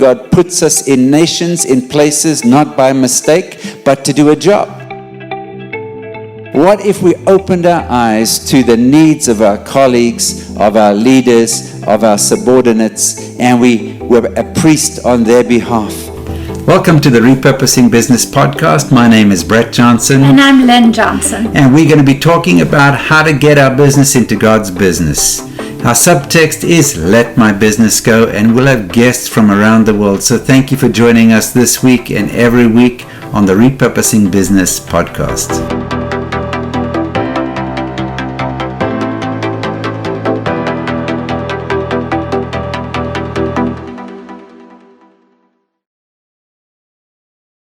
God puts us in nations, in places, not by mistake, but to do a job. What if we opened our eyes to the needs of our colleagues, of our leaders, of our subordinates, and we were a priest on their behalf? Welcome to the Repurposing Business Podcast. My name is Brett Johnson. And I'm Lynn Johnson. And we're going to be talking about how to get our business into God's business. Our subtext is Let My Business Go, and we'll have guests from around the world. So thank you for joining us this week and every week on the Repurposing Business Podcast.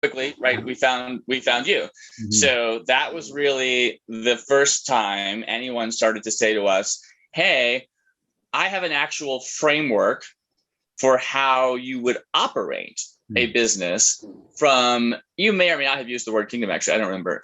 Quickly, right? We found you. Mm-hmm. So that was really the first time anyone started to say to us, hey, I have an actual framework for how you would operate a business from, you may or may not have used the word kingdom, actually, I don't remember,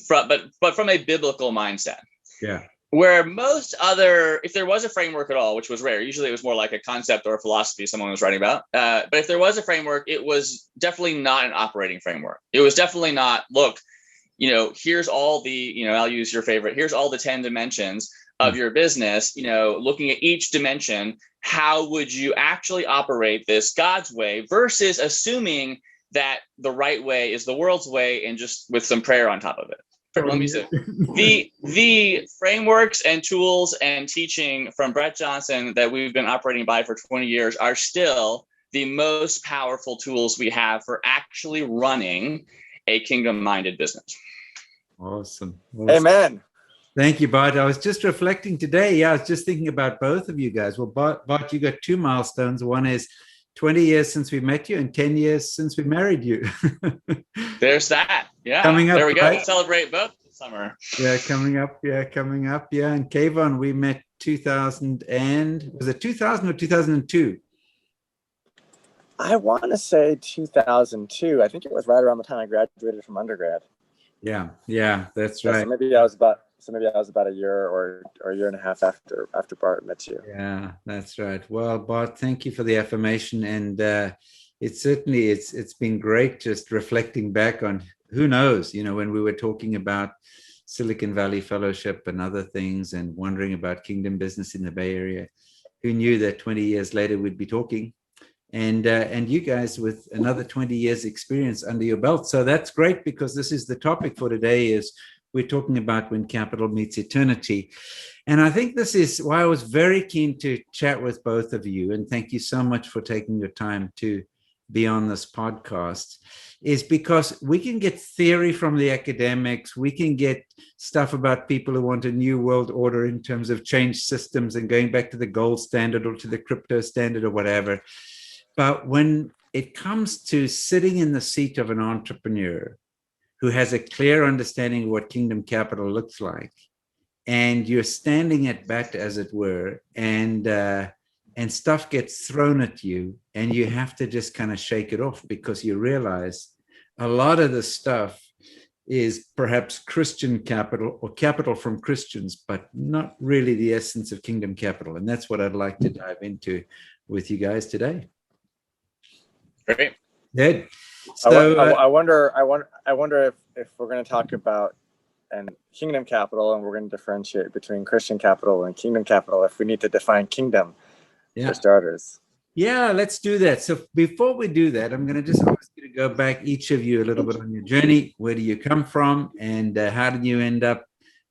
but from a biblical mindset. Yeah. Where most other, if there was a framework at all, which was rare, usually it was more like a concept or a philosophy someone was writing about. But if there was a framework, it was definitely not an operating framework. It was definitely not, look, here's all the, I'll use your favorite, here's all the 10 dimensions of your business, looking at each dimension, how would you actually operate this God's way versus assuming that the right way is the world's way and just with some prayer on top of it. Let me say, the frameworks and tools and teaching from Brett Johnson that we've been operating by for 20 years are still the most powerful tools we have for actually running a kingdom-minded business. Awesome. Amen. Thank you, Bart. I was just reflecting today. Yeah, I was just thinking about both of you guys. Well, Bart, you got two milestones. One is 20 years since we met you and 10 years since we married you. There's that. Yeah. Coming up, there we go. Right? We'll celebrate both this summer. Yeah, coming up. Yeah. And Kevon, we met 2000 or 2002? I want to say 2002. I think it was right around the time I graduated from undergrad. Yeah, that's right. So maybe I was about a year or a year and a half after Bart met you. Yeah, that's right. Well, Bart, thank you for the affirmation, and it's been great just reflecting back on who knows, when we were talking about Silicon Valley Fellowship and other things, and wondering about kingdom business in the Bay Area. Who knew that 20 years later we'd be talking? And you guys with another 20 years experience under your belt. So that's great, because this is the topic for today. Is we're talking about when capital meets eternity. And I think this is why I was very keen to chat with both of you. And thank you so much for taking your time to be on this podcast, is because we can get theory from the academics. We can get stuff about people who want a new world order in terms of change systems and going back to the gold standard or to the crypto standard or whatever. But when it comes to sitting in the seat of an entrepreneur who has a clear understanding of what kingdom capital looks like, and you're standing at bat, as it were, and stuff gets thrown at you, and you have to just kind of shake it off, because you realize a lot of the stuff is perhaps Christian capital or capital from Christians, but not really the essence of kingdom capital. And that's what I'd like to dive into with you guys today. Great. Good. So I wonder if we're going to talk about kingdom capital, and we're going to differentiate between Christian capital and kingdom capital, if we need to define kingdom for starters. Yeah, let's do that. So before we do that, I'm going to just ask you to go back, each of you, a little bit on your journey. Where do you come from, and how did you end up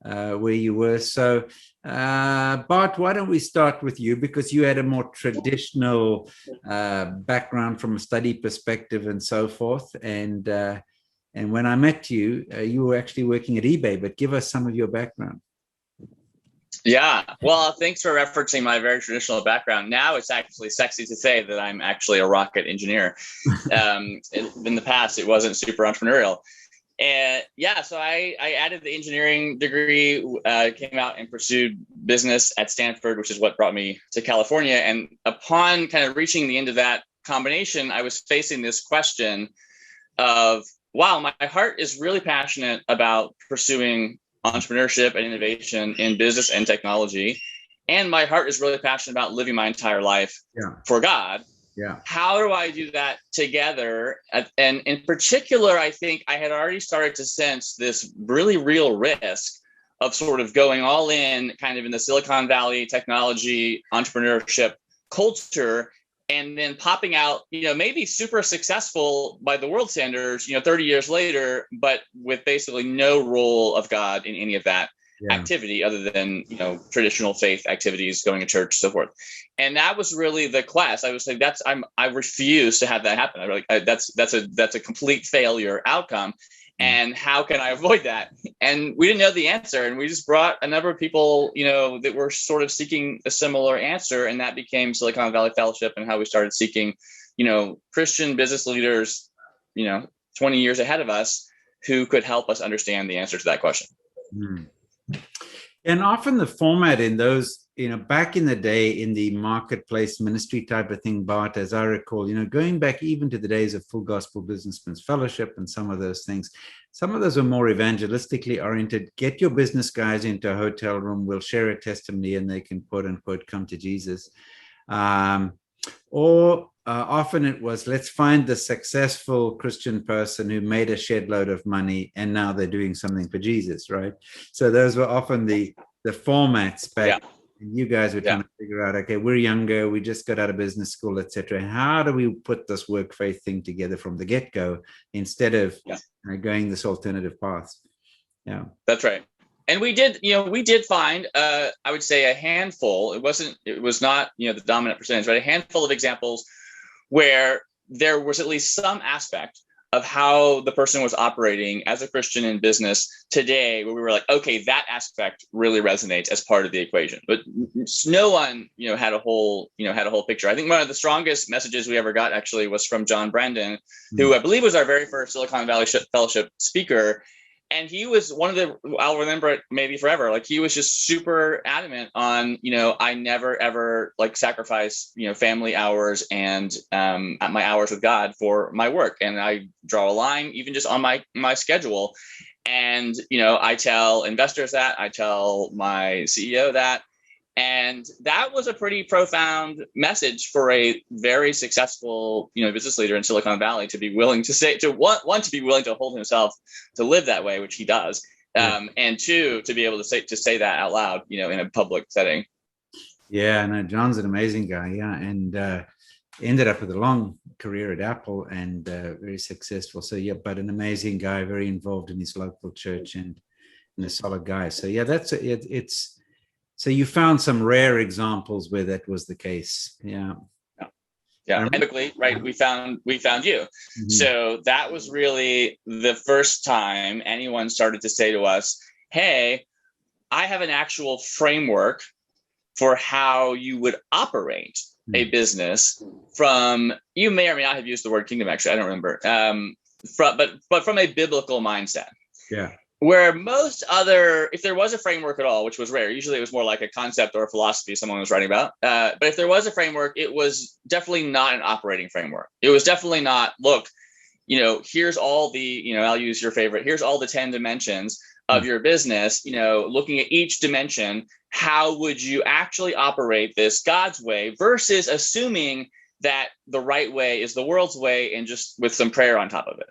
where you were? So Bart, why don't we start with you, because you had a more traditional background from a study perspective and so forth. And when I met you, you were actually working at eBay, but give us some of your background. Yeah, well, thanks for referencing my very traditional background. Now it's actually sexy to say that I'm actually a rocket engineer. In the past, it wasn't super entrepreneurial. And so I added the engineering degree, came out and pursued business at Stanford, which is what brought me to California. And upon kind of reaching the end of that combination, I was facing this question of, wow, my heart is really passionate about pursuing entrepreneurship and innovation in business and technology. And my heart is really passionate about living my entire life for God. Yeah. How do I do that together? And in particular, I think I had already started to sense this really real risk of sort of going all in kind of in the Silicon Valley technology, entrepreneurship culture, and then popping out, maybe super successful by the world standards, 30 years later, but with basically no role of God in any of that activity other than, traditional faith activities, going to church, so forth. And that was really the quest. I was like, I refuse to have that happen. I was like, that's a complete failure outcome. And how can I avoid that? And we didn't know the answer. And we just brought a number of people, that were sort of seeking a similar answer. And that became Silicon Valley Fellowship, and how we started seeking, Christian business leaders, 20 years ahead of us, who could help us understand the answer to that question. And often the format in those, back in the day in the marketplace ministry type of thing, Bart, as I recall, going back even to the days of Full Gospel Businessmen's Fellowship and some of those things, some of those are more evangelistically oriented. Get your business guys into a hotel room, we'll share a testimony, and they can quote unquote come to Jesus. Often it was, let's find the successful Christian person who made a shed load of money and now they're doing something for Jesus, right? So those were often the formats back. And you guys were trying to figure out, okay, we're younger, we just got out of business school, etc. How do we put this work faith thing together from the get-go instead of going this alternative path? Yeah, that's right. And we did find, I would say, a handful. It was not, the dominant percentage, but a handful of examples where there was at least some aspect of how the person was operating as a Christian in business today, where we were like, okay, that aspect really resonates as part of the equation. But no one, had a whole picture. I think one of the strongest messages we ever got actually was from John Brandon, who I believe was our very first Silicon Valley Fellowship speaker. And he was one of the, I'll remember it maybe forever. Like, he was just super adamant on, I never, ever sacrifice, family hours and my hours with God for my work. And I draw a line even just on my schedule. And, I tell investors that, I tell my CEO that. And that was a pretty profound message for a very successful, business leader in Silicon Valley to be willing to say, to be willing to hold himself to live that way, which he does, and two, to be able to say that out loud, in a public setting. Yeah, no, John's an amazing guy. Yeah, and ended up with a long career at Apple and very successful. So yeah, but an amazing guy, very involved in his local church and a solid guy. So yeah, it's. So you found some rare examples where that was the case. Yeah. And quickly, right, we found you. Mm-hmm. So that was really the first time anyone started to say to us, hey, I have an actual framework for how you would operate a business from, you may or may not have used the word kingdom, actually, I don't remember, but from a biblical mindset. Yeah. Where most other, if there was a framework at all, which was rare, usually it was more like a concept or a philosophy someone was writing about. But if there was a framework, it was definitely not an operating framework. It was definitely not, look, here's all the, I'll use your favorite, here's all the 10 dimensions of your business, looking at each dimension, how would you actually operate this God's way versus assuming that the right way is the world's way and just with some prayer on top of it.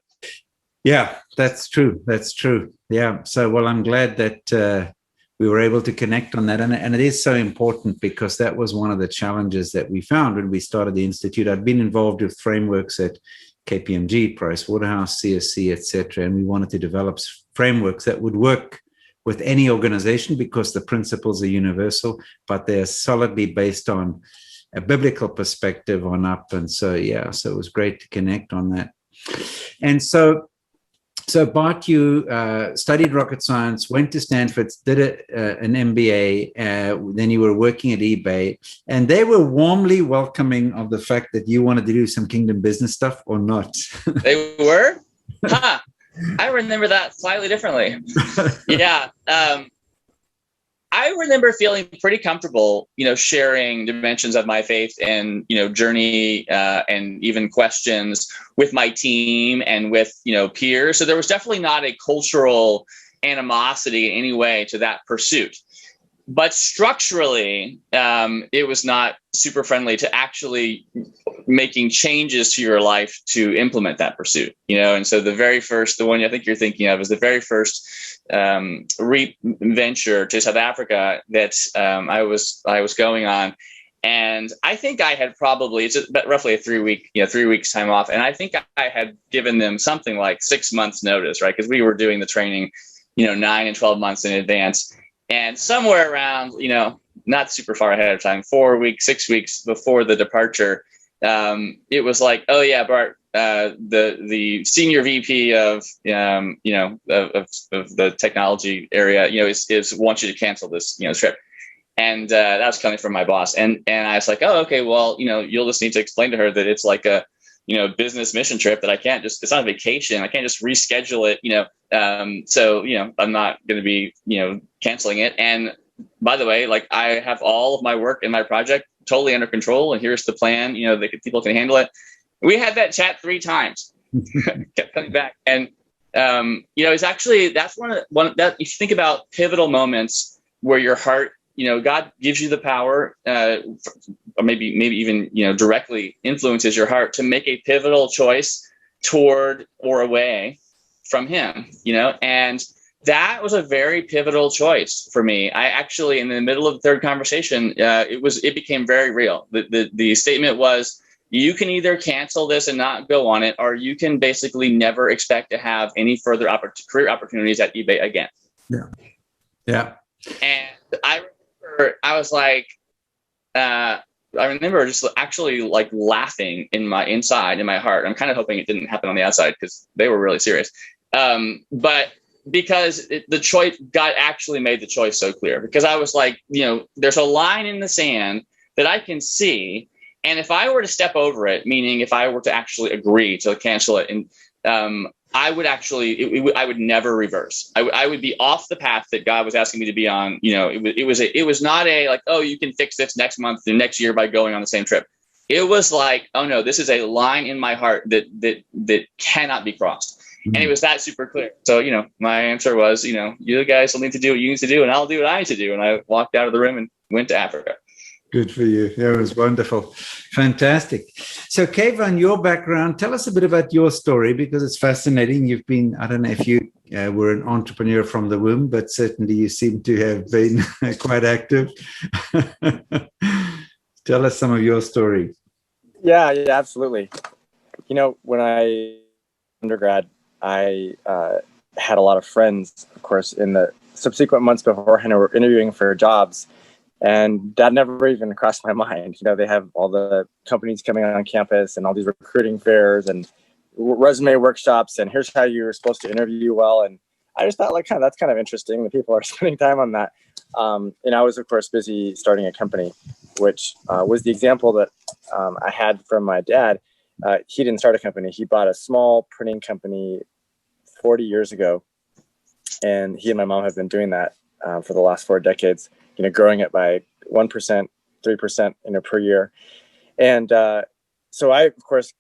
Yeah, that's true. That's true. Yeah. So, well, I'm glad that we were able to connect on that. And it is so important because that was one of the challenges that we found when we started the Institute. I'd been involved with frameworks at KPMG, Pricewaterhouse, CSC, etc. And we wanted to develop frameworks that would work with any organization because the principles are universal, but they're solidly based on a biblical perspective on up. And so, yeah, so it was great to connect on that. And so Bart, you studied rocket science, went to Stanford, did an MBA, then you were working at eBay, and they were warmly welcoming of the fact that you wanted to do some kingdom business stuff or not. They were? Huh. I remember that slightly differently. Yeah. I remember feeling pretty comfortable, sharing dimensions of my faith and, journey and even questions with my team and with, peers. So there was definitely not a cultural animosity in any way to that pursuit. but structurally, it was not super friendly to actually making changes to your life to implement that pursuit, And so the one I think you're thinking of is the very first venture to South Africa that I was going on. And I think I had it's roughly a 3 weeks time off. And I think I had given them something like 6 months notice, right? Because we were doing the training, 9 and 12 months in advance. And somewhere around, not super far ahead of time, 4 weeks, 6 weeks before the departure, it was like, oh yeah, Bart, the senior VP of the technology area, is wants you to cancel this, trip. And that was coming from my boss. And I was like, oh, okay, well, you'll just need to explain to her that it's like a, business mission trip that it's not a vacation. I can't just reschedule it, so, I'm not going to be, canceling it. And by the way, like I have all of my work in my project totally under control. And here's the plan, people can handle it. We had that chat 3 times, kept coming back. And, it's actually, that's one that if you think about pivotal moments where your heart, God gives you the power, or maybe even, directly influences your heart to make a pivotal choice toward or away from him, and that was a very pivotal choice for me. I actually, in the middle of the third conversation, it became very real. The statement was, you can either cancel this and not go on it, or you can basically never expect to have any further career opportunities at eBay again. Yeah. Yeah. And I was like, I remember just actually like laughing in my heart. I'm kind of hoping it didn't happen on the outside because they were really serious. But because the choice, God actually made the choice so clear, because I was like, there's a line in the sand that I can see. And if I were to step over it, meaning if I were to actually agree to cancel it, and I would actually, I would never reverse. I would be off the path that God was asking me to be on. It was not a like, oh, you can fix this next month or next year by going on the same trip. It was like, oh no, this is a line in my heart that cannot be crossed. Mm-hmm. And it was that super clear. So, my answer was, you guys will need to do what you need to do, and I'll do what I need to do. And I walked out of the room and went to Africa. Good for you. That was wonderful. Fantastic. So, Kevon, your background, tell us a bit about your story, because it's fascinating. You've been, I don't know if you were an entrepreneur from the womb, but certainly you seem to have been quite active. Tell us some of your story. Yeah, absolutely. When I undergrad, I had a lot of friends, of course, in the subsequent months beforehand who were interviewing for jobs. And that never even crossed my mind. They have all the companies coming on campus and all these recruiting fairs and resume workshops. And here's how you're supposed to interview well. And I just thought that's kind of interesting that people are spending time on that. And I was, of course, busy starting a company, which was the example that I had from my dad. He didn't start a company. He bought a small printing company 40 years ago. And he and my mom have been doing that for the last 4 decades. Growing it by 1%, 3%, per year. And so I, of course,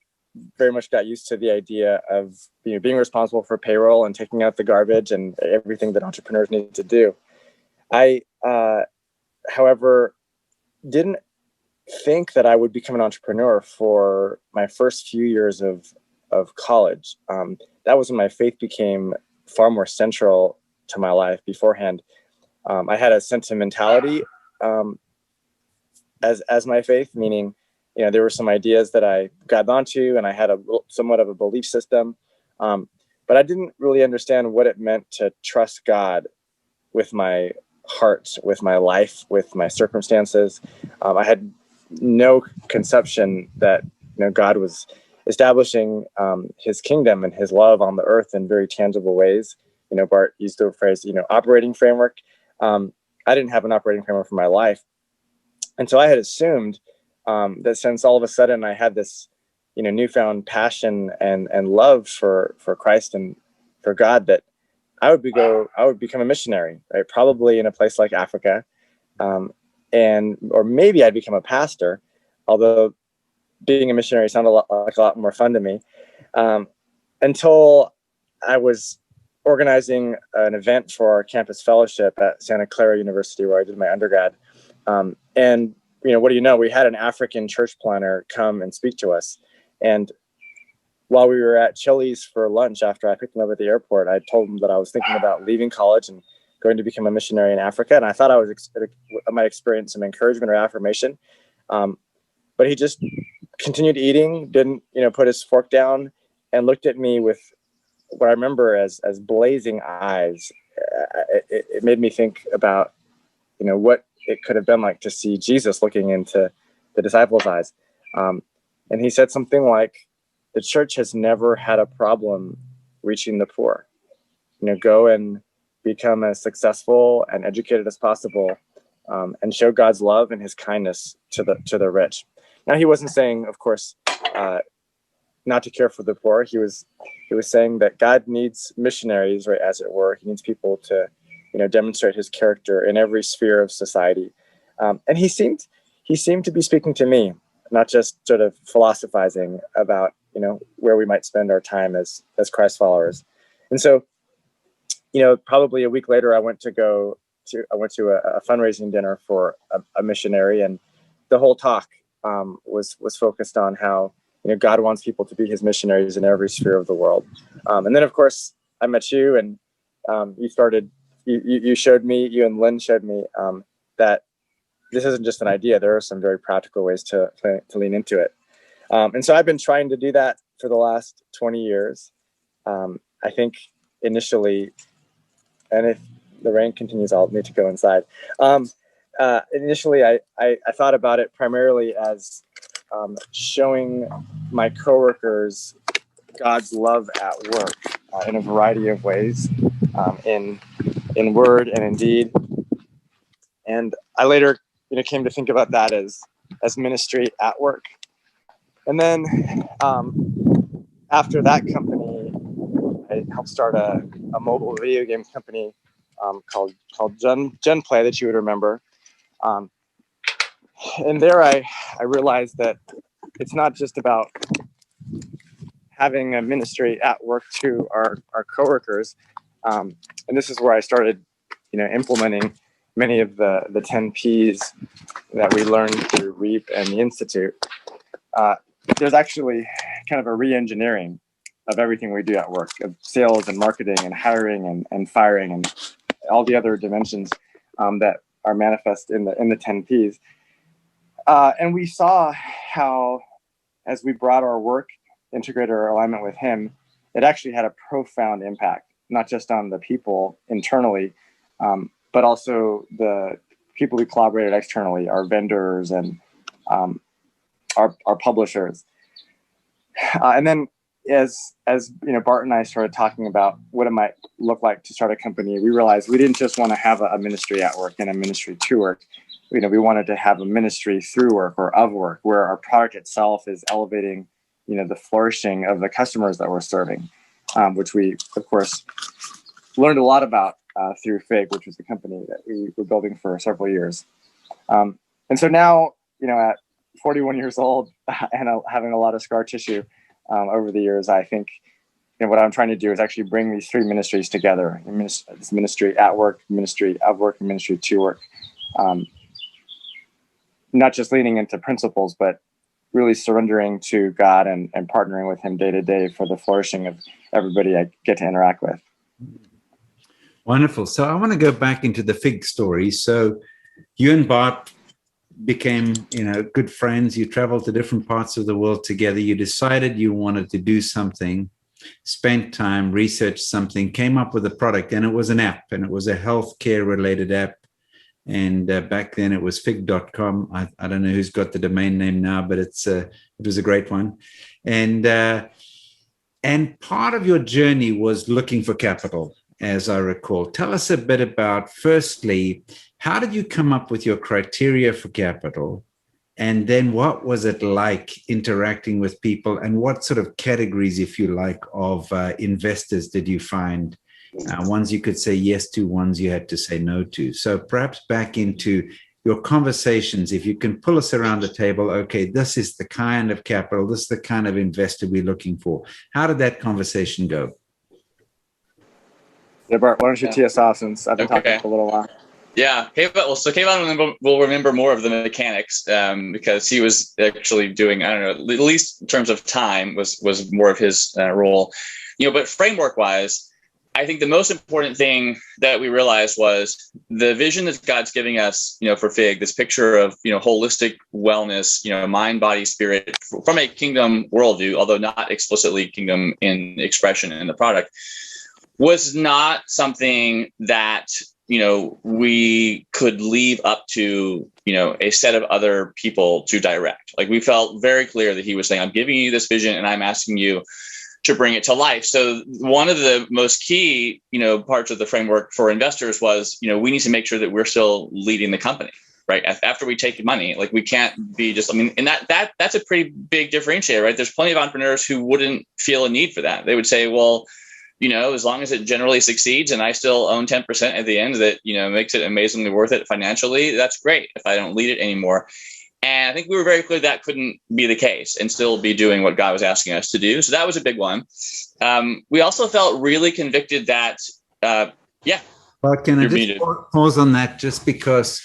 very much got used to the idea of being responsible for payroll and taking out the garbage and everything that entrepreneurs need to do. I, however, didn't think that I would become an entrepreneur for my first few years of college. That was when my faith became far more central to my life. Beforehand, I had a sentimentality as my faith, meaning, there were some ideas that I grabbed onto, and I had somewhat of a belief system, but I didn't really understand what it meant to trust God with my heart, with my life, with my circumstances. I had no conception that God was establishing his kingdom and his love on the earth in very tangible ways. Bart used the phrase, operating framework. I didn't have an operating framework for my life. And so I had assumed that since all of a sudden I had this, newfound passion and love for Christ and for God, that I would become a missionary, right? Probably in a place like Africa. Or maybe I'd become a pastor, although being a missionary sounded a lot more fun to me. Until I was organizing an event for our campus fellowship at Santa Clara University, where I did my undergrad. And, what do you know? We had an African church planner come and speak to us. And while we were at Chili's for lunch, after I picked him up at the airport, I told him that I was thinking about leaving college and going to become a missionary in Africa. And I thought I might experience some encouragement or affirmation. But he just continued eating, didn't, put his fork down, and looked at me with what I remember as blazing eyes. It made me think about, what it could have been like to see Jesus looking into the disciples' eyes. And he said something like, the church has never had a problem reaching the poor. Go and become as successful and educated as possible, and show God's love and his kindness to the rich. Now, he wasn't saying, of course, not to care for the poor. He was saying that God needs missionaries, right, as it were. He needs people to, demonstrate his character in every sphere of society. And he seemed to be speaking to me, not just sort of philosophizing about, where we might spend our time as Christ followers. And so, probably a week later, I went to a fundraising dinner for a missionary, and the whole talk was focused on how God wants people to be his missionaries in every sphere of the world. And then, of course, I met you, and you showed me, you and Lynn showed me that this isn't just an idea. There are some very practical ways to lean into it. And so I've been trying to do that for the last 20 years. I think initially, and if the rain continues, I'll need to go inside. Initially, I thought about it primarily as showing my coworkers God's love at work in a variety of ways, in word and in deed. And I later, came to think about that as ministry at work. And then after that company, I helped start a mobile video game company called Genplay that you would remember. And there I realized that it's not just about having a ministry at work to our coworkers. And this is where I started, implementing many of the 10 Ps that we learned through REAP and the Institute. There's actually kind of a re-engineering of everything we do at work, of sales and marketing and hiring and firing and all the other dimensions that are manifest in the 10 Ps. And we saw how, as we brought our work, integrated our alignment with him, it actually had a profound impact, not just on the people internally, but also the people we collaborated externally, our vendors and our publishers. And then as Bart and I started talking about what it might look like to start a company, we realized we didn't just want to have a ministry at work and a ministry to work. We wanted to have a ministry through work or of work, where our product itself is elevating, the flourishing of the customers that we're serving, which we, of course, learned a lot about through Fig, which was the company that we were building for several years. And so now, at 41 years old and having a lot of scar tissue over the years, I think what I'm trying to do is actually bring these three ministries together: this ministry at work, ministry of work, and ministry to work. Not just leaning into principles, but really surrendering to God and partnering with him day to day for the flourishing of everybody I get to interact with. Wonderful. So I want to go back into the Fig story. So you and Bart became, good friends. You traveled to different parts of the world together. You decided you wanted to do something, spent time, researched something, came up with a product, and it was an app, and it was a healthcare related app. And back then it was fig.com. I don't know who's got the domain name now, but it was a great one. And part of your journey was looking for capital, as I recall. Tell us a bit about, firstly, how did you come up with your criteria for capital? And then what was it like interacting with people, and what sort of categories, if you like, of investors did you find? Ones you could say yes to, ones you had to say no to. So perhaps back into your conversations, if you can pull us around the table, okay, this is the kind of capital, this is the kind of investor we're looking for. How did that conversation go? Yeah, Bart, why don't you tee us off since I've been talking for a little while? Yeah, Kevon will remember more of the mechanics because he was actually doing, I don't know, at least in terms of time was more of his role. But framework wise, I think the most important thing that we realized was the vision that God's giving us, for FIG, this picture of, holistic wellness, mind, body, spirit from a kingdom worldview, although not explicitly kingdom in expression in the product, was not something that we could leave up to, a set of other people to direct. Like, we felt very clear that he was saying, I'm giving you this vision and I'm asking you to bring it to life. So one of the most key, parts of the framework for investors was, we need to make sure that we're still leading the company, right? After we take money, like, we can't be just, and that's a pretty big differentiator, right? There's plenty of entrepreneurs who wouldn't feel a need for that. They would say, well, as long as it generally succeeds and I still own 10% at the end that, makes it amazingly worth it financially, that's great if I don't lead it anymore. And I think we were very clear that couldn't be the case and still be doing what God was asking us to do. So that was a big one. We also felt really convicted that, Well, can I just pause on that, just because,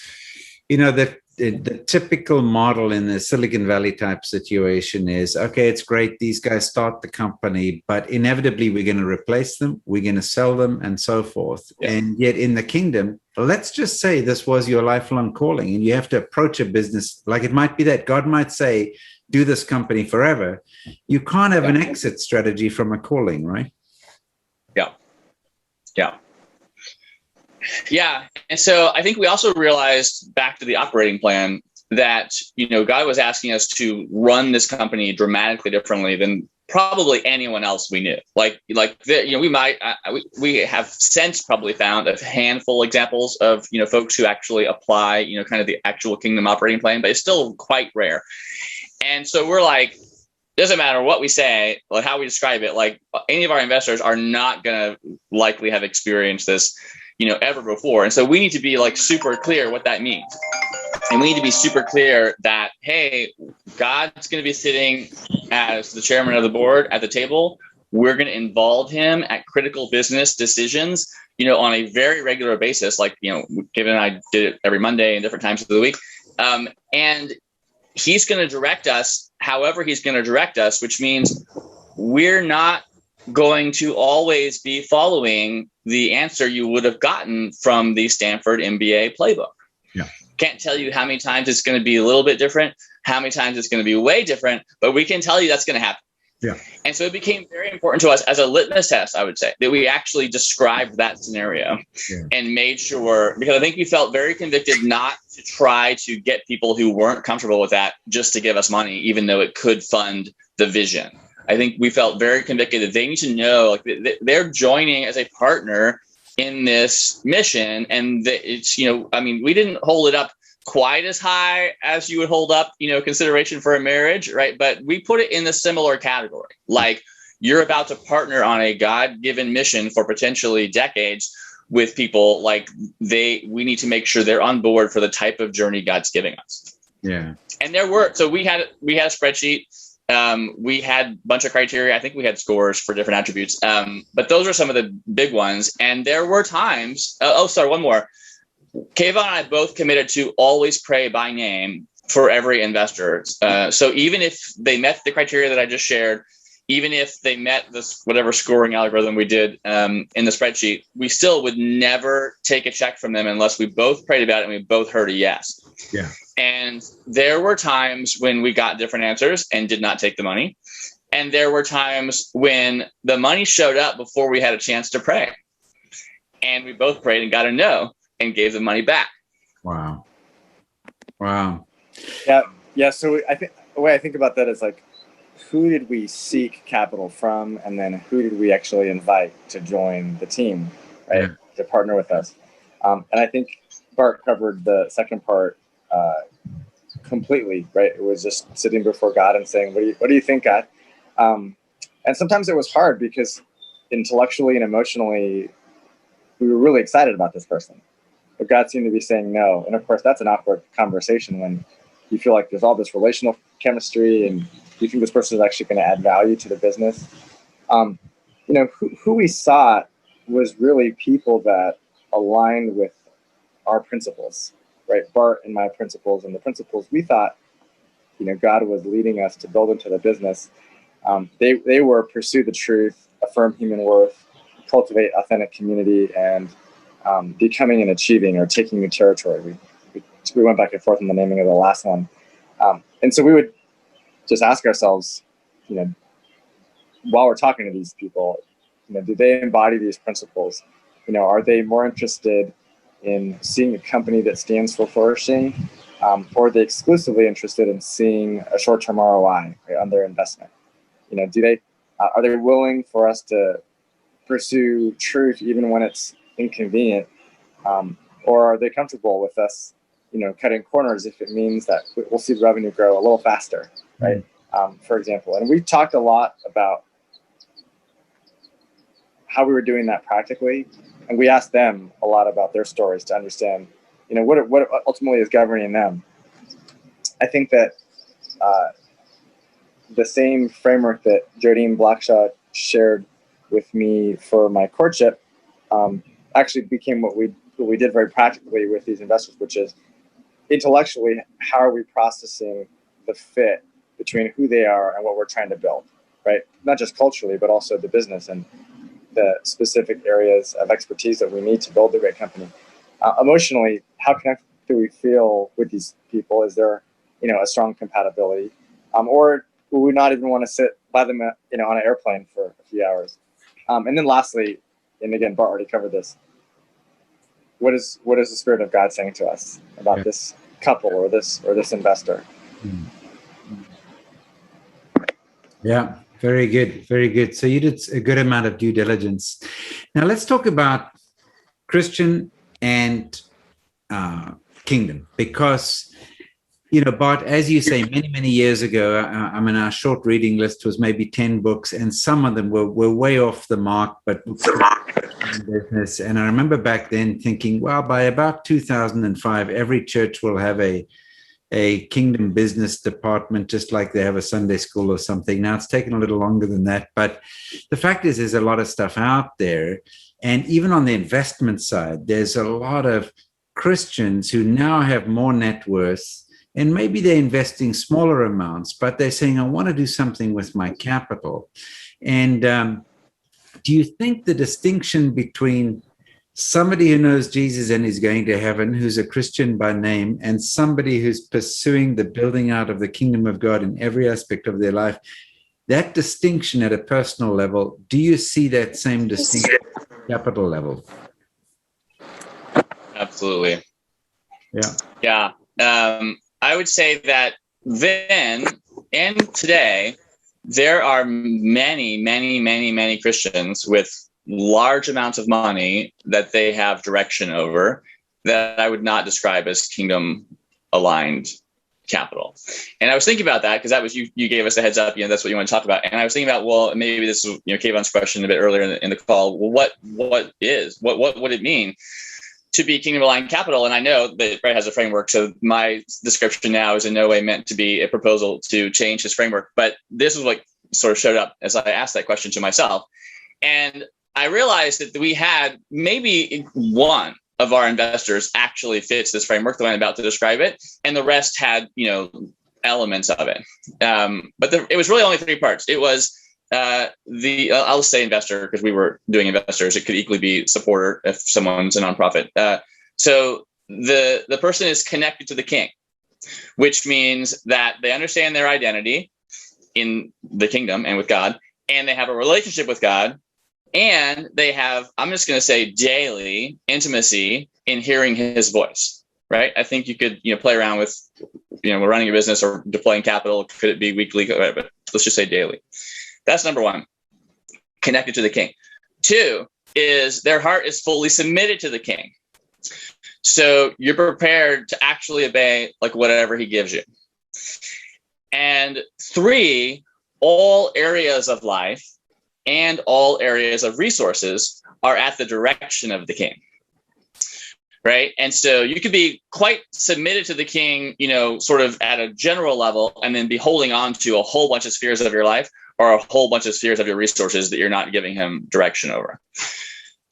the typical model in the Silicon Valley type situation is, okay, it's great, these guys start the company, but inevitably we're going to replace them, we're going to sell them, and so forth. Yeah. And yet in the kingdom, let's just say this was your lifelong calling and you have to approach a business like it might be that God might say, do this company forever. You can't have an exit strategy from a calling, right? Yeah. And so I think we also realized, back to the operating plan, that, God was asking us to run this company dramatically differently than probably anyone else we knew. We have since probably found a handful of examples of, folks who actually apply, kind of the actual kingdom operating plan, but it's still quite rare. And so we're like, doesn't matter what we say, like how we describe it, like any of our investors are not going to likely have experienced this, ever before. And so we need to be like super clear what that means. And we need to be super clear that, hey, God's going to be sitting as the chairman of the board at the table. We're going to involve him at critical business decisions, on a very regular basis. Like, Kevin and I did it every Monday and different times of the week. And he's going to direct us however he's going to direct us, which means we're not going to always be following the answer you would have gotten from the Stanford MBA playbook. Yeah. Can't tell you how many times it's going to be a little bit different, how many times it's going to be way different, but we can tell you that's going to happen. Yeah. And so it became very important to us as a litmus test, I would say, that we actually described that scenario and made sure, because I think we felt very convicted not to try to get people who weren't comfortable with that just to give us money, even though it could fund the vision. I think we felt very convicted that they need to know, like, they're joining as a partner in this mission. And it's, we didn't hold it up quite as high as you would hold up, consideration for a marriage, right? But we put it in the similar category. Like, you're about to partner on a God-given mission for potentially decades with people. Like, we need to make sure they're on board for the type of journey God's giving us. Yeah. And we had a spreadsheet. We had a bunch of criteria. I think we had scores for different attributes. But those are some of the big ones. And there were times, one more. Kevon and I both committed to always pray by name for every investor. So even if they met the criteria that I just shared, even if they met this whatever scoring algorithm we did in the spreadsheet, we still would never take a check from them unless we both prayed about it and we both heard a yes. Yeah. And there were times when we got different answers and did not take the money. And there were times when the money showed up before we had a chance to pray. And we both prayed and got a no and gave the money back. Wow. Yeah. So I think the way I think about that is like, who did we seek capital from? And then who did we actually invite to join the team, right? Yeah. To partner with us. And I think Bart covered the second part completely, right? It was just sitting before God and saying, what do you think, God? And sometimes it was hard because intellectually and emotionally, we were really excited about this person. But God seemed to be saying no. And of course, that's an awkward conversation when you feel like there's all this relational chemistry and you think this person is actually going to add value to the business. Who we sought was really people that aligned with our principles, right? Bart and my principles, and the principles we thought, God was leading us to build into the business. They were pursue the truth, affirm human worth, cultivate authentic community, and becoming and achieving or taking new territory. We went back and forth in the naming of the last one. And so we would just ask ourselves, while we're talking to these people, do they embody these principles? Are they more interested in seeing a company that stands for flourishing, or are they exclusively interested in seeing a short-term ROI, right, on their investment? Are they willing for us to pursue truth even when it's inconvenient, or are they comfortable with us, cutting corners if it means that we'll see the revenue grow a little faster, right? For example, and we talked a lot about how we were doing that practically, and we asked them a lot about their stories to understand, what ultimately is governing them. I think that the same framework that Jodine Blackshaw shared with me for my courtship actually became what we did very practically with these investors, which is intellectually, how are we processing the fit between who they are and what we're trying to build, right? Not just culturally, but also the business and the specific areas of expertise that we need to build a great company. Emotionally, how connected do we feel with these people? Is there, a strong compatibility? Or would we not even want to sit by them, on an airplane for a few hours? And then lastly, and again, Bart already covered this, what is the Spirit of God saying to us about this couple or this investor? Yeah, very good, very good. So you did a good amount of due diligence. Now let's talk about Christian and kingdom, because Bart, as you say, many, many years ago, our short reading list was maybe 10 books, and some of them were way off the mark, but business. And I remember back then thinking, well, by about 2005, every church will have a kingdom business department, just like they have a Sunday school or something. Now it's taken a little longer than that, but the fact is there's a lot of stuff out there. And even on the investment side, there's a lot of Christians who now have more net worth, and maybe they're investing smaller amounts, but they're saying, I want to do something with my capital. And do you think the distinction between somebody who knows Jesus and is going to heaven, who's a Christian by name, and somebody who's pursuing the building out of the kingdom of God in every aspect of their life, that distinction at a personal level, do you see that same distinction at the capital level? Absolutely. Yeah. I would say that then and today, there are many, many, many, many Christians with large amounts of money that they have direction over that I would not describe as kingdom aligned capital. And I was thinking about that because that was you gave us a heads up, that's what you want to talk about. And I was thinking about, well, maybe this is Kevon's question a bit earlier in the call. Well, what would it mean to be kingdom aligned capital? And I know that Brett has a framework, so my description now is in no way meant to be a proposal to change his framework, but this is what sort of showed up as I asked that question to myself. And I realized that we had maybe one of our investors actually fits this framework the way I'm about to describe it, and the rest had elements of it. But it was really only three parts. It was I'll say investor because we were doing investors. It could equally be supporter if someone's a nonprofit. So the person is connected to the king, which means that they understand their identity in the kingdom and with God, and they have a relationship with God, and they have, I'm just going to say, daily intimacy in hearing his voice, right? I think you could, play around with, we're running a business or deploying capital. Could it be weekly? But let's just say daily. That's number one, connected to the king. Two is their heart is fully submitted to the king. So you're prepared to actually obey whatever he gives you. And three, all areas of life and all areas of resources are at the direction of the king, right? And so you could be quite submitted to the king, sort of at a general level, and then be holding on to a whole bunch of spheres of your life or a whole bunch of spheres of your resources that you're not giving him direction over.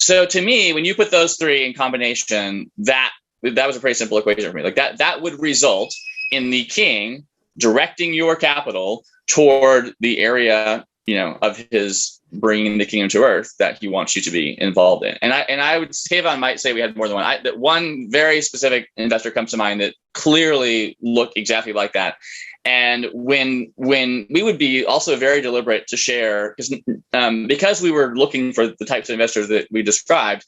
So to me, when you put those three in combination, that was a pretty simple equation for me. Like that would result in the king directing your capital toward the area, of his bringing the kingdom to earth that he wants you to be involved in. And I would, Kevon might say we had more than one. That one very specific investor comes to mind that clearly looked exactly like that. And when we would be also very deliberate to share, because we were looking for the types of investors that we described,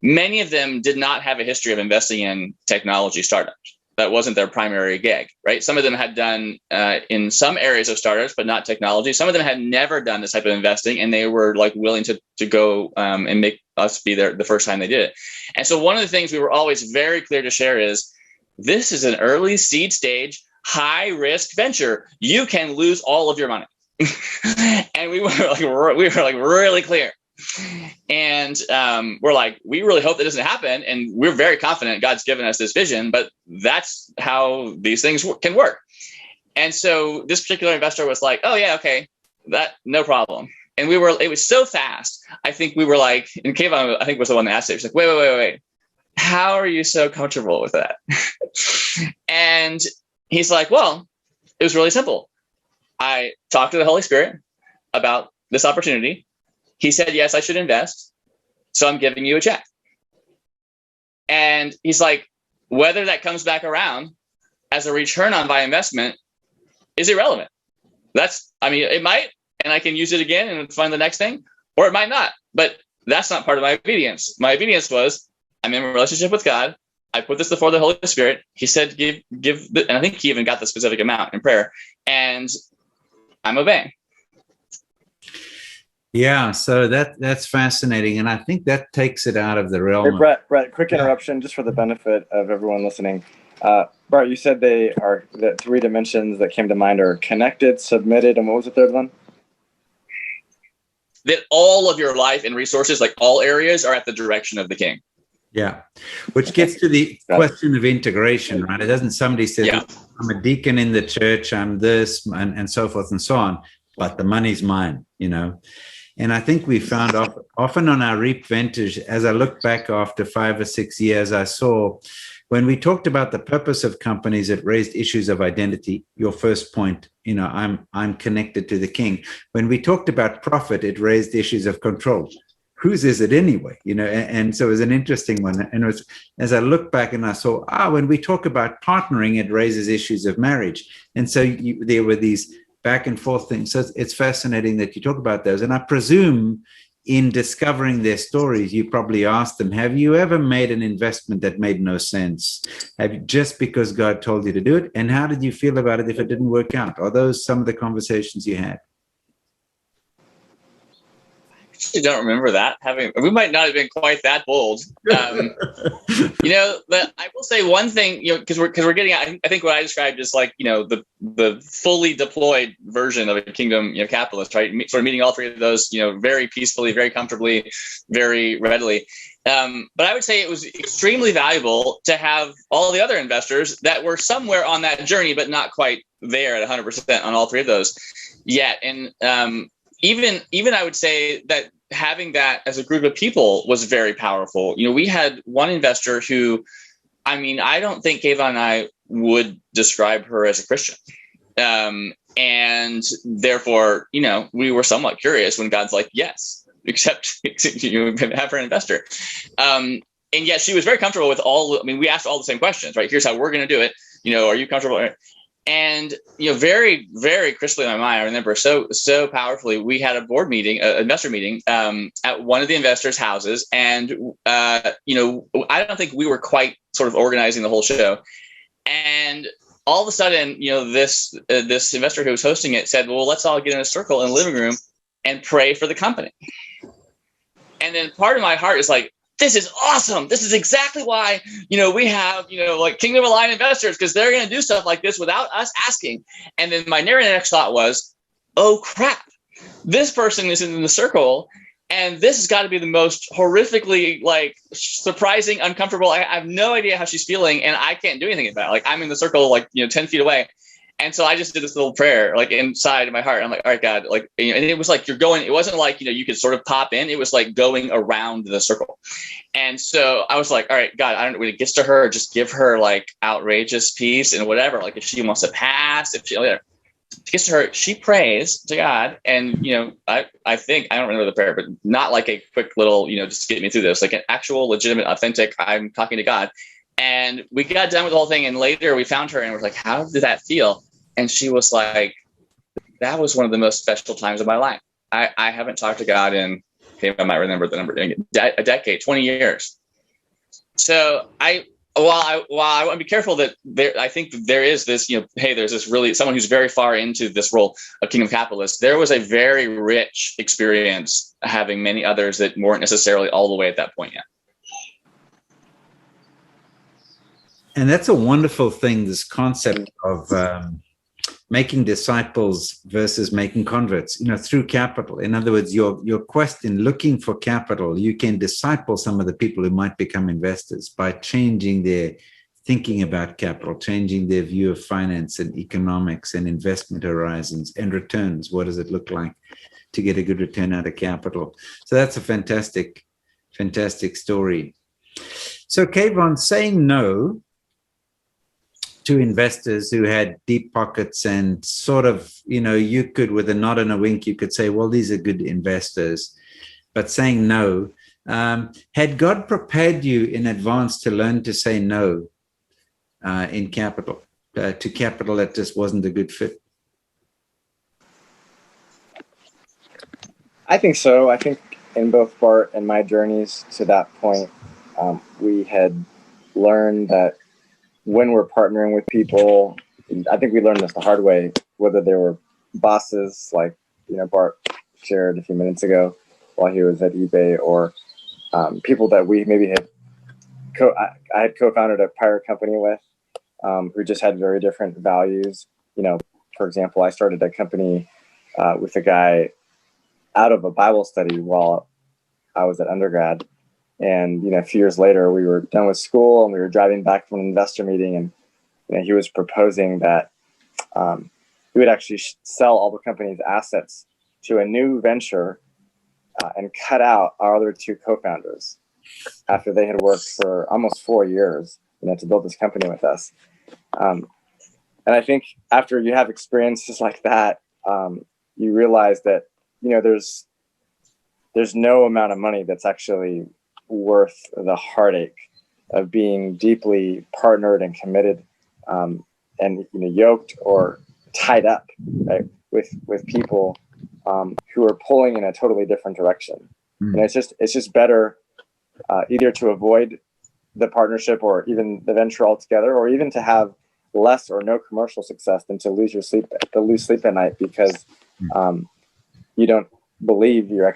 many of them did not have a history of investing in technology startups. That wasn't their primary gig, right? Some of them had done in some areas of startups, but not technology. Some of them had never done this type of investing, and they were like willing to go and make us be there the first time they did it. And so one of the things we were always very clear to share is, this is an early seed stage, high risk venture. You can lose all of your money. And we were really clear. And we're like, we really hope that doesn't happen. And we're very confident God's given us this vision, but that's how these things can work. And so this particular investor was like, oh yeah, okay, that no problem. And it was so fast. I think we were like, and Kevon, I think was the one that asked it. He's like, wait. How are you so comfortable with that? And he's like, well, it was really simple. I talked to the Holy Spirit about this opportunity. He said, yes, I should invest. So I'm giving you a check. And he's like, whether that comes back around as a return on my investment is irrelevant. It might, and I can use it again and find the next thing, or it might not. But that's not part of my obedience. My obedience was, I'm in a relationship with God. I put this before the Holy Spirit. He said, give, and I think he even got the specific amount in prayer, and I'm obeying. Yeah, so that's fascinating, and I think that takes it out of the realm. Hey, Brett, quick interruption, just for the benefit of everyone listening. Bart, you said the three dimensions that came to mind are connected, submitted, and what was the third one? That all of your life and resources, like all areas, are at the direction of the king. Yeah, which gets to the question of integration, right? It doesn't somebody say, I'm a deacon in the church, I'm this, and so forth and so on, but the money's mine, And I think we found often on our REAP vintage, as I look back after 5 or 6 years, I saw when we talked about the purpose of companies, it raised issues of identity. Your first point, I'm connected to the king. When we talked about profit, it raised issues of control. Whose is it anyway? And so it was an interesting one. And it was, as I look back and I saw, when we talk about partnering, it raises issues of marriage. And so there were these back and forth things. So it's fascinating that you talk about those. And I presume in discovering their stories, you probably asked them, have you ever made an investment that made no sense? Just because God told you to do it? And how did you feel about it if it didn't work out? Are those some of the conversations you had? I don't remember that. We might not have been quite that bold. I will say one thing, because we're getting, I think what I described is like, the fully deployed version of a kingdom, capitalist, right? Sort of meeting all three of those, very peacefully, very comfortably, very readily. But I would say it was extremely valuable to have all the other investors that were somewhere on that journey, but not quite there at 100% on all three of those yet. And even I would say that having that as a group of people was very powerful. We had one investor who, I don't think Kevon and I would describe her as a Christian. And therefore, we were somewhat curious when God's like, yes, except you have her investor. And yet she was very comfortable with we asked all the same questions, right? Here's how we're going to do it. Are you comfortable? And, very, very crisply in my mind, I remember so powerfully, we had a board meeting, an investor meeting at one of the investors' houses. And, I don't think we were quite sort of organizing the whole show. And all of a sudden, this investor who was hosting it said, well, let's all get in a circle in the living room and pray for the company. And then part of my heart is like, this is awesome. This is exactly why, we have, like Kingdom Aligned investors, because they're going to do stuff like this without us asking. And then my next thought was, oh, crap, this person is in the circle. And this has got to be the most horrifically, surprising, uncomfortable. I have no idea how she's feeling, and I can't do anything about it. I'm in the circle, 10 feet away. And so I just did this little prayer, like inside my heart. I'm like, all right, God, like, and it was like, you're going, it wasn't like, you could sort of pop in. It was like going around the circle. And so I was like, all right, God, I don't know when it gets to her, just give her like outrageous peace and whatever. Like if she wants to pass, if she, whatever. It gets to her, she prays to God. And, I think, I don't remember the prayer, but not like a quick little, just to get me through this, like an actual, legitimate, authentic, I'm talking to God. And we got done with the whole thing. And later we found her and we're like, how did that feel? And she was like, that was one of the most special times of my life. I haven't talked to God in, I might remember the number, a decade, 20 years. So while I want to be careful that I think there is this, hey, there's this really someone who's very far into this role of kingdom capitalist. There was a very rich experience having many others that weren't necessarily all the way at that point yet. And that's a wonderful thing, this concept of making disciples versus making converts, through capital. In other words, your quest in looking for capital, you can disciple some of the people who might become investors by changing their thinking about capital, changing their view of finance and economics and investment horizons and returns. What does it look like to get a good return out of capital? So that's a fantastic, fantastic story. So Kevon, saying no to investors who had deep pockets and sort of, you could, with a nod and a wink, you could say, well, these are good investors, but saying no, had God prepared you in advance to learn to say no in capital, to capital that just wasn't a good fit? I think so. I think in both Bart and my journeys to that point, we had learned that when we're partnering with people, I think we learned this the hard way, whether they were bosses like, Bart shared a few minutes ago while he was at eBay, or people that we maybe had I had co-founded a prior company with, who just had very different values. For example, I started a company with a guy out of a Bible study while I was at undergrad. And, a few years later, we were done with school and we were driving back from an investor meeting, and he was proposing that he would actually sell all the company's assets to a new venture and cut out our other two co-founders after they had worked for almost 4 years, to build this company with us. And I think after you have experiences like that, you realize that, there's no amount of money that's actually worth the heartache of being deeply partnered and committed, and yoked or tied up, right, with people who are pulling in a totally different direction. And it's just better either to avoid the partnership or even the venture altogether, or even to have less or no commercial success than to lose sleep at night because you don't believe you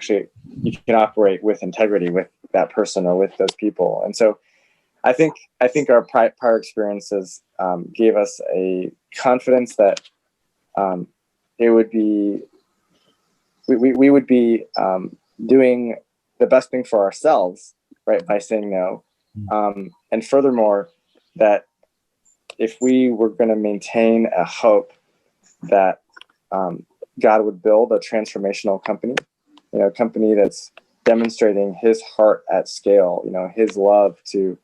can operate with integrity with that person or with those people. And so I think our prior experiences gave us a confidence that it would be we would be doing the best thing for ourselves, right, by saying no. And furthermore, that if we were going to maintain a hope that God would build a transformational company, a company that's demonstrating his heart at scale, his love to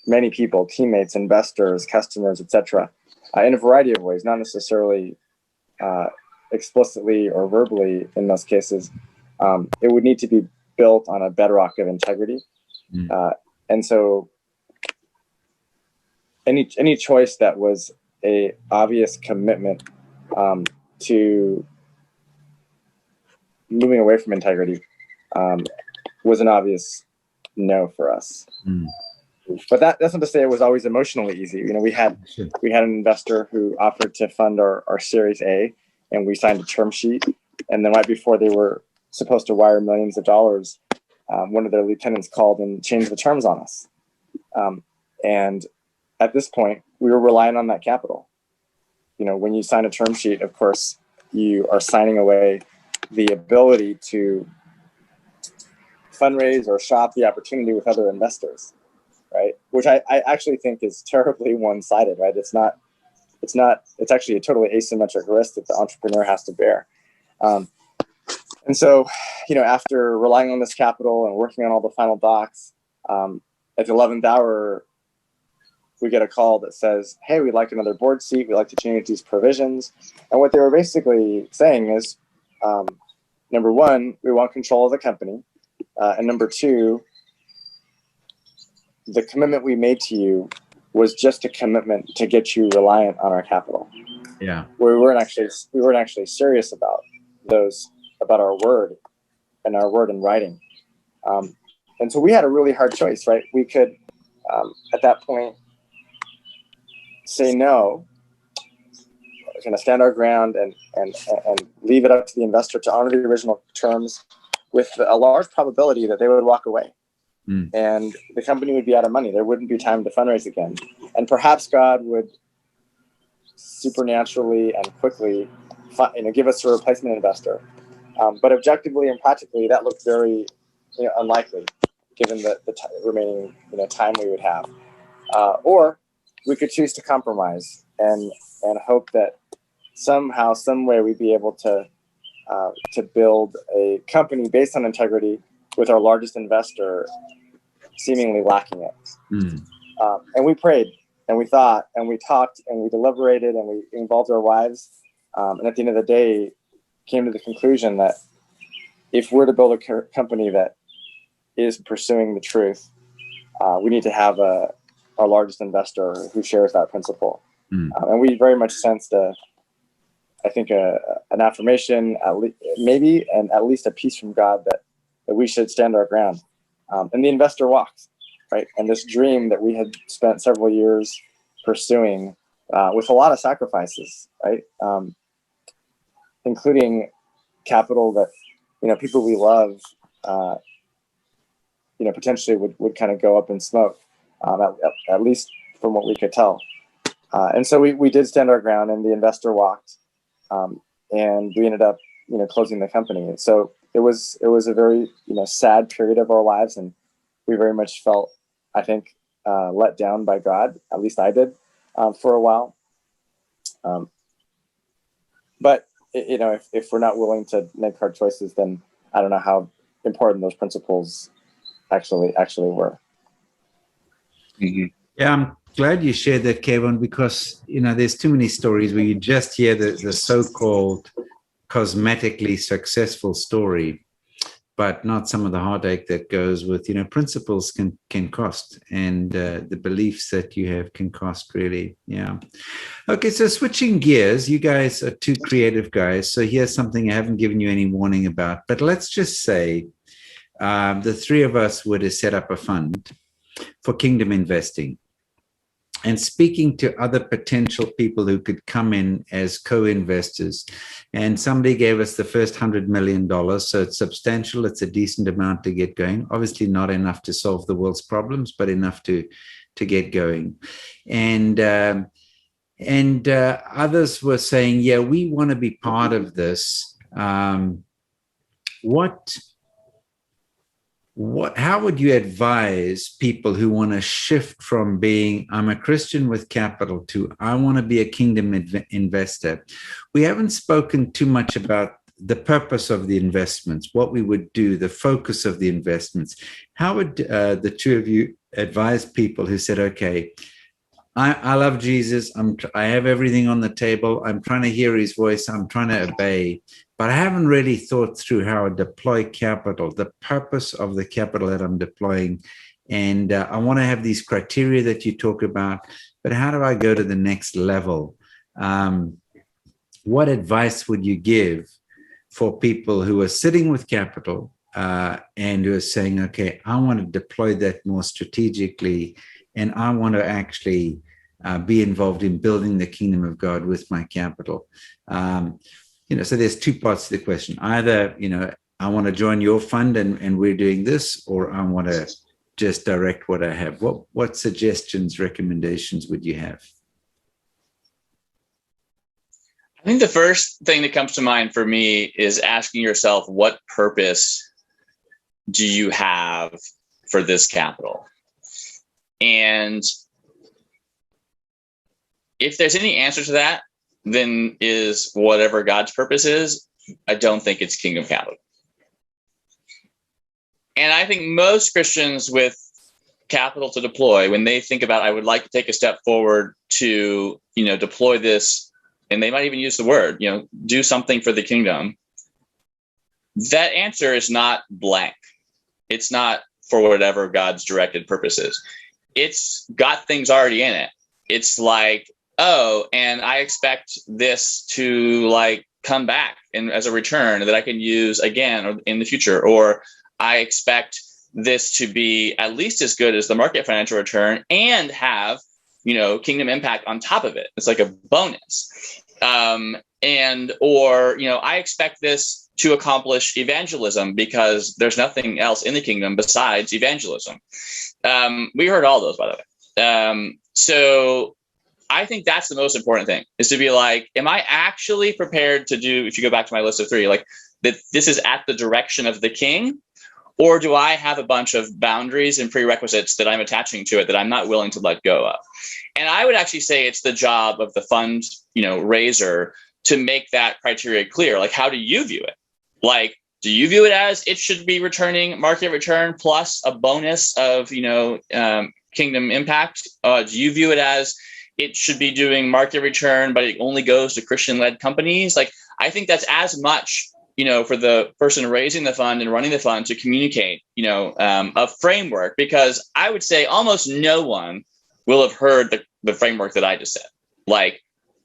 many people, teammates, investors, customers, etc., in a variety of ways, not necessarily explicitly or verbally in most cases. It would need to be built on a bedrock of integrity. And so any choice that was a obvious commitment to moving away from integrity was an obvious no for us. But that's not to say it was always emotionally easy. We had an investor who offered to fund our Series A, and we signed a term sheet. And then right before they were supposed to wire millions of dollars, one of their lieutenants called and changed the terms on us. And at this point, we were relying on that capital. When you sign a term sheet, of course, you are signing away the ability to fundraise or shop the opportunity with other investors, right? Which I actually think is terribly one-sided, right? It's not It's actually a totally asymmetric risk that the entrepreneur has to bear. And so, after relying on this capital and working on all the final docs, at the 11th hour, we get a call that says, hey, we'd like another board seat. We'd like to change these provisions. And what they were basically saying is, number one, we want control of the company. And number two, the commitment we made to you was just a commitment to get you reliant on our capital. Yeah. We weren't actually serious about our word and our word in writing. And so we had a really hard choice, right? We could, at that point, say no, kind of stand our ground and leave it up to the investor to honor the original terms with a large probability that they would walk away. And the company would be out of money. There wouldn't be time to fundraise again. And perhaps God would supernaturally and quickly give us a replacement investor. But objectively and practically, that looked very unlikely, given the remaining time we would have. Or we could choose to compromise and hope that somehow, some way, we'd be able to build a company based on integrity with our largest investor seemingly lacking it. And we prayed and we thought and we talked and we deliberated and we involved our wives. And at the end of the day, came to the conclusion that if we're to build a company that is pursuing the truth, we need to have our largest investor who shares that principle. And we very much sensed an affirmation, at least a piece from God that we should stand our ground. And the investor walked, right? And this dream that we had spent several years pursuing with a lot of sacrifices, right? Including capital that, people we love, potentially would kind of go up in smoke, at least from what we could tell. And so we did stand our ground, and the investor walked, and we ended up, closing the company. And so it was a very, sad period of our lives, and we very much felt, I think, let down by God. At least I did, for a while. But if we're not willing to make hard choices, then I don't know how important those principles actually were. Yeah, I'm glad you shared that, Kevon, because there's too many stories where you just hear the so-called cosmetically successful story, but not some of the heartache that goes with principles can cost, and the beliefs that you have can cost, really. Yeah. Okay, so switching gears, you guys are two creative guys, so here's something I haven't given you any warning about, but let's just say the three of us were to set up a fund for kingdom investing, and speaking to other potential people who could come in as co-investors. And somebody gave us the first $100 million. So it's substantial. It's a decent amount to get going. Obviously not enough to solve the world's problems, but enough to get going. And others were saying, yeah, we want to be part of this. How would you advise people who want to shift from being, I'm a Christian with capital, to I want to be a kingdom investor? We haven't spoken too much about the purpose of the investments, what we would do, the focus of the investments. How would the two of you advise people who said, okay, I love Jesus. I have everything on the table. I'm trying to hear his voice. I'm trying to obey, but I haven't really thought through how I deploy capital, the purpose of the capital that I'm deploying. And I want to have these criteria that you talk about, but how do I go to the next level? What advice would you give for people who are sitting with capital and who are saying, okay, I want to deploy that more strategically, and I want to actually be involved in building the kingdom of God with my capital? So there's two parts to the question. Either, I want to join your fund and we're doing this, or I want to just direct what I have. What suggestions, recommendations would you have? I think the first thing that comes to mind for me is asking yourself, what purpose do you have for this capital? And if there's any answer to that, then is whatever God's purpose is. I don't think it's kingdom capital. And I think most Christians with capital to deploy, when they think about, I would like to take a step forward to, deploy this, and they might even use the word, do something for the kingdom. That answer is not blank. It's not for whatever God's directed purpose is. It's got things already in it. It's like, oh, and I expect this to come back and as a return that I can use again or in the future, or I expect this to be at least as good as the market financial return and have, kingdom impact on top of it. It's like a bonus. I expect this to accomplish evangelism because there's nothing else in the kingdom besides evangelism. We heard all those, by the way. So I think that's the most important thing, is to be like, am I actually prepared to do, if you go back to my list of 3, that this is at the direction of the king? Or do I have a bunch of boundaries and prerequisites that I'm attaching to it that I'm not willing to let go of? And I would actually say it's the job of the fund, raiser to make that criteria clear. How do you view it? Do you view it as it should be returning market return plus a bonus of, kingdom impact? Do you view it as it should be doing market return, but it only goes to Christian-led companies? I think that's as much, for the person raising the fund and running the fund to communicate, a framework, because I would say almost no one will have heard the framework that I just said.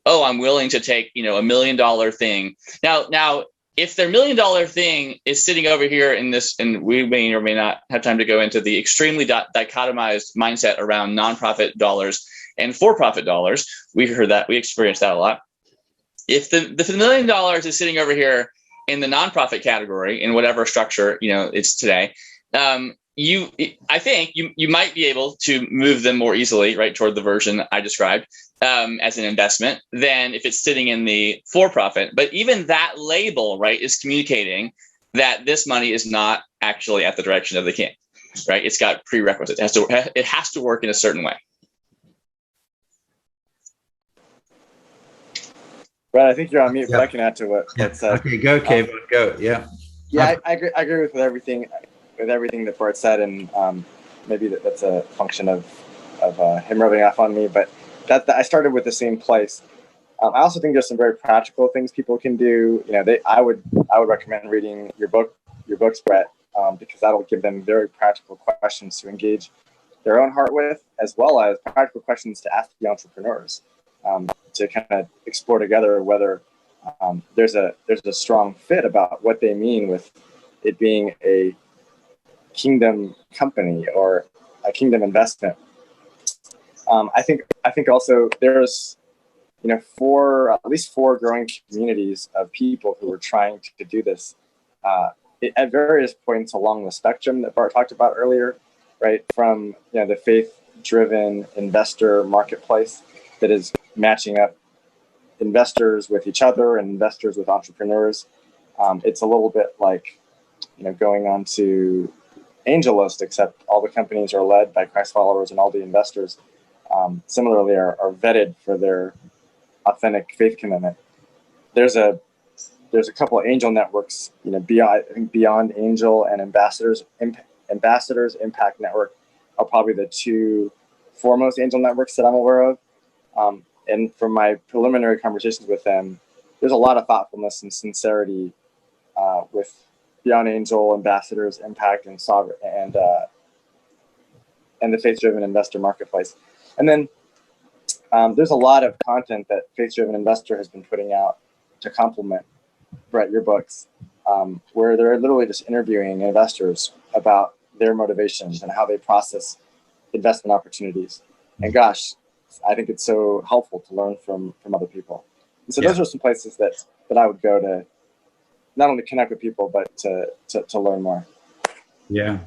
Oh, I'm willing to take, $1 million thing. Now, if their $1 million thing is sitting over here in this, and we may or may not have time to go into the extremely dichotomized mindset around nonprofit dollars and for-profit dollars, we heard that, we experienced that a lot. If the $1 million is sitting over here in the nonprofit category, in whatever structure it's today, I think you might be able to move them more easily right toward the version I described as an investment than if it's sitting in the for-profit. But even that label, right, is communicating that this money is not actually at the direction of the king, right? It's got prerequisites. It has to work in a certain way. Brad, I think you're on mute, but I can add to what said. Okay, go, Kevon, go. Yeah. Yeah, I agree with everything that Bart said, and maybe that's a function of him rubbing off on me. But that I started with the same place. I also think there's some very practical things people can do. I would recommend reading your books, Brett, because that'll give them very practical questions to engage their own heart with, as well as practical questions to ask the entrepreneurs. To kind of explore together whether there's a strong fit about what they mean with it being a kingdom company or a kingdom investment. I think also there's at least 4 growing communities of people who are trying to do this at various points along the spectrum that Bart talked about earlier, right? From the faith-driven investor marketplace that is matching up investors with each other and investors with entrepreneurs. It's a little bit like, going on to AngelList, except all the companies are led by Christ followers and all the investors similarly are vetted for their authentic faith commitment. There's a couple of angel networks, Beyond Angel and Ambassadors Impact Network are probably the 2 foremost angel networks that I'm aware of. And from my preliminary conversations with them, there's a lot of thoughtfulness and sincerity with Beyond Angel, Ambassadors, Impact, and Sovereign, and the Faith-Driven Investor Marketplace. And then there's a lot of content that Faith-Driven Investor has been putting out to complement, Brett, your books, where they're literally just interviewing investors about their motivations and how they process investment opportunities. And gosh, I think it's so helpful to learn from other people. And so those are some places that I would go to not only connect with people, but to learn more. Yeah.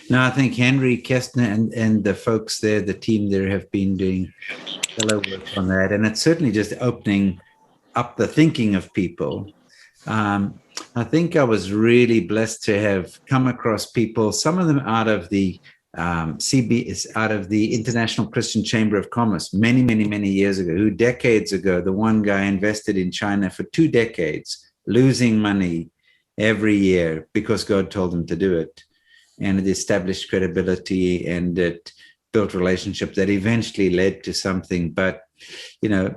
No, I think Henry Kestner and the folks there, the team there, have been doing stellar work on that. And it's certainly just opening up the thinking of people. I think I was really blessed to have come across people, some of them out of the CB is out of the International Christian Chamber of Commerce many, many, many years ago, who decades ago, the one guy invested in China for 2 decades, losing money every year because God told him to do it. And it established credibility, and it built relationships that eventually led to something, but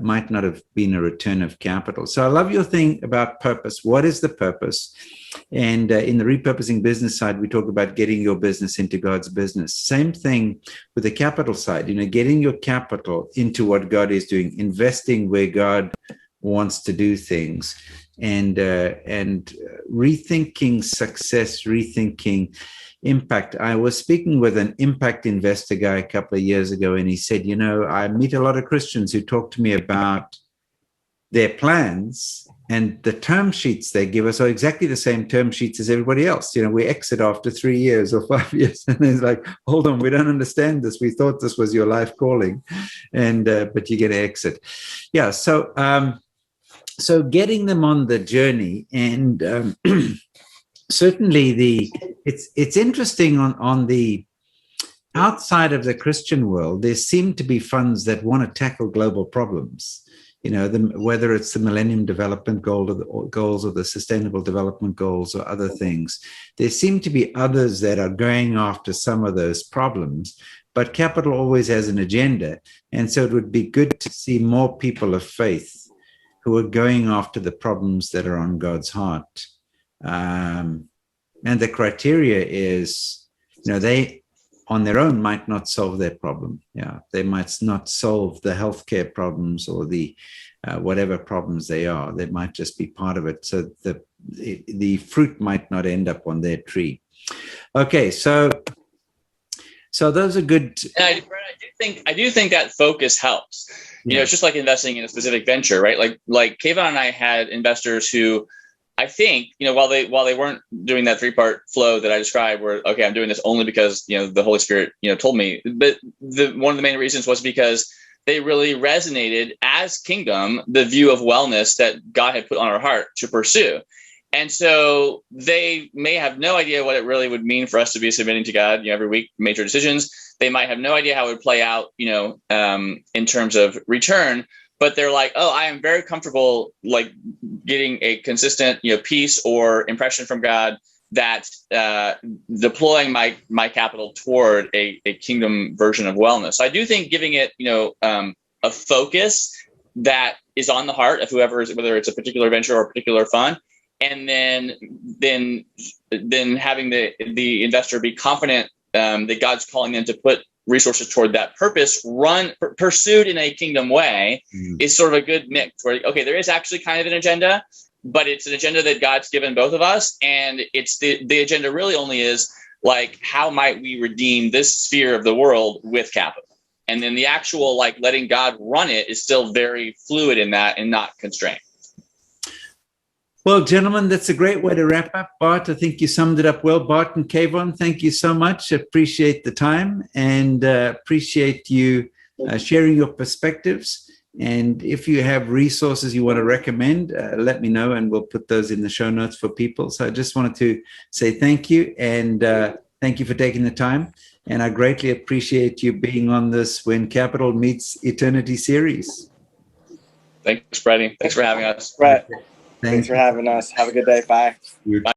might not have been a return of capital. So I love your thing about purpose. What is the purpose? And in the repurposing business side, we talk about getting your business into God's business. Same thing with the capital side, getting your capital into what God is doing, investing where God wants to do things, and rethinking success, rethinking impact. I was speaking with an impact investor guy a couple of years ago, and he said, I meet a lot of Christians who talk to me about their plans, and the term sheets they give us are exactly the same term sheets as everybody else. We exit after 3 years or 5 years, and it's like, hold on, we don't understand this. We thought this was your life calling, and but you're going to exit. Yeah. So getting them on the journey, and certainly it's interesting on the outside of the Christian world, there seem to be funds that want to tackle global problems. Whether it's the Millennium Development Goals or the Sustainable Development Goals or other things, there seem to be others that are going after some of those problems, but capital always has an agenda. And so it would be good to see more people of faith who are going after the problems that are on God's heart. And the criteria is, they on their own might not solve their problem. Yeah, they might not solve the healthcare problems or the whatever problems they are. They might just be part of it. So the fruit might not end up on their tree. Okay, so those are good. And I do think that focus helps. It's just like investing in a specific venture, right? Like Kevon and I had investors who, I think, while they weren't doing that 3-part flow that I described, where, okay, I'm doing this only because, the Holy Spirit, told me, but one of the main reasons was because they really resonated as Kingdom, the view of wellness that God had put on our heart to pursue. And so they may have no idea what it really would mean for us to be submitting to God, every week, major decisions. They might have no idea how it would play out, in terms of return. But they're like, oh, I am very comfortable, getting a consistent, peace or impression from God that deploying my capital toward a Kingdom version of wellness. So I do think giving it, a focus that is on the heart of whoever is, whether it's a particular venture or a particular fund, and then having the investor be confident that God's calling them to put resources toward that purpose, pursued in a Kingdom way, is sort of a good mix where, okay, there is actually kind of an agenda, but it's an agenda that God's given both of us. And it's the agenda really only is how might we redeem this sphere of the world with capital? And then the actual letting God run it is still very fluid in that and not constrained. Well, gentlemen, that's a great way to wrap up. Bart, I think you summed it up well. Bart and Kevon, thank you so much. Appreciate the time, and appreciate you sharing your perspectives. And if you have resources you want to recommend, let me know, and we'll put those in the show notes for people. So I just wanted to say thank you, and thank you for taking the time. And I greatly appreciate you being on this When Capital Meets Eternity series. Thanks, Brady. Thanks for having us. Brett. Thanks for having us. Have a good day. Bye. Bye.